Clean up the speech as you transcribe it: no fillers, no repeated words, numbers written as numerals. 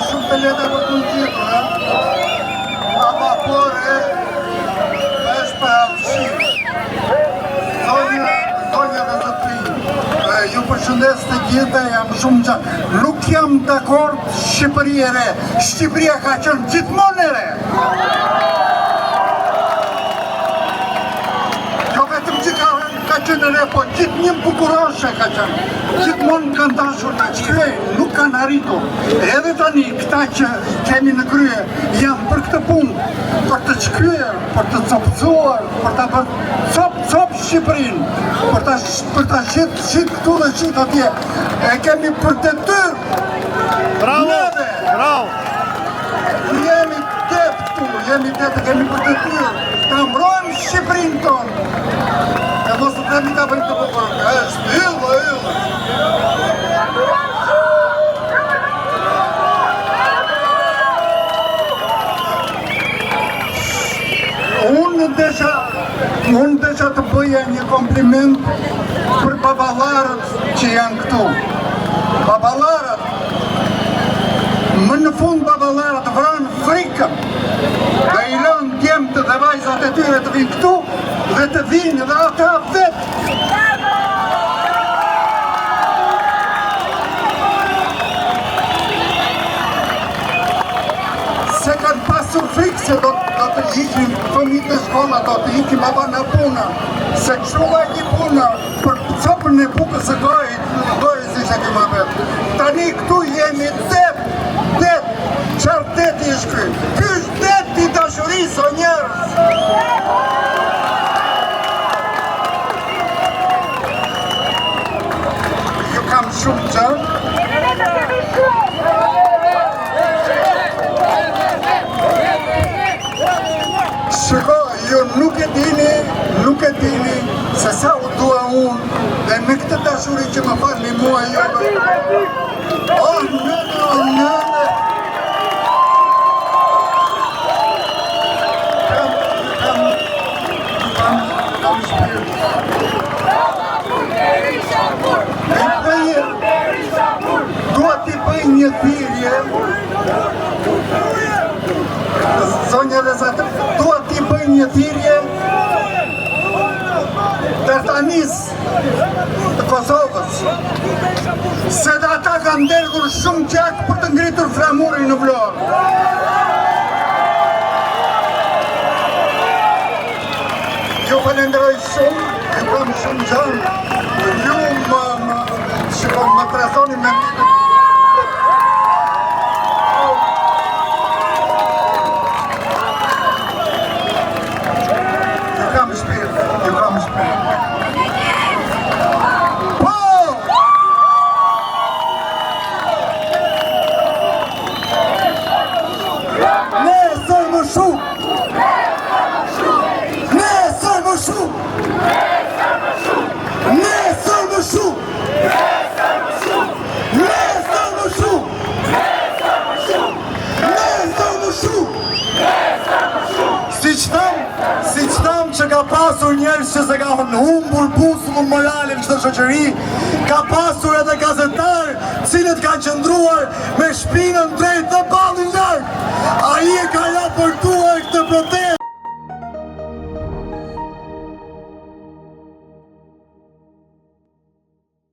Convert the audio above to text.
shumë të leta për të gjithë, ama pore është për aftësi. Zonja dhe zotëri, ju përshëndes të gjithë, jam shumë që nuk jam dakord Shqipëri e re. Shqipëria ka qenë gjithmonë e re. Jo vetëm që ka qenë e re, po gjithë një bukuroshe ka qenë. Gjithmonë kanë dashur të shkruajnë, nuk kanë arritur. Edhe tani, këta që kemi në krye, janë për këtë punë, për të shkryer, për të copëzuar, për të bërë cop Shqipërinë, për të shit këtu dhe shit atje. E kemi për detyrë. Bravo, bravo. Jemi det këtu, kemi për detyrë. Ta mbrojmë Shqipërinë tonë. E mos të themi ta bëjmë të përpërë. Është illa. Unë desha të bëja një kompliment për babalarët që janë këtu. Babalarët, më në fund babalarët vranë frikën dhe i lënë djemtë dhe vajzat e tyre të vinë këtu dhe të vinë dhe ata vetë. Se kanë pasur frikë se do të ikim fëmijët në shkolla, do të ikim baba në puna, se këshuva një puna për copën e bukës e gojës ishe kima vetë. Tani këtu jemi det, qarë det i shkry. Ky është det i dashurisë o njerës. Ju kam shumë qërë. Shiko, ju nuk e dini se sa u dua unë dhe me këtë dashuri që më falni mua ju. Nëne. Kam shpirë. Dua t'i bëj një thirrje. Zonja dhe zotëri, dua t'i bëj një thirrje Dertanisë të Kosovës, se dhe ata kanë ndergur shumë gjak për të ngritur flamurin në Vlorë. Ju falenderoj shumë, ju kam shumë gjanë, ju më krasoni me që ka pasur njerës që se ka humbur busullën morale në këtë shoqëri, ka pasur edhe gazetarë cilët kanë qëndruar me shpinën drejt dhe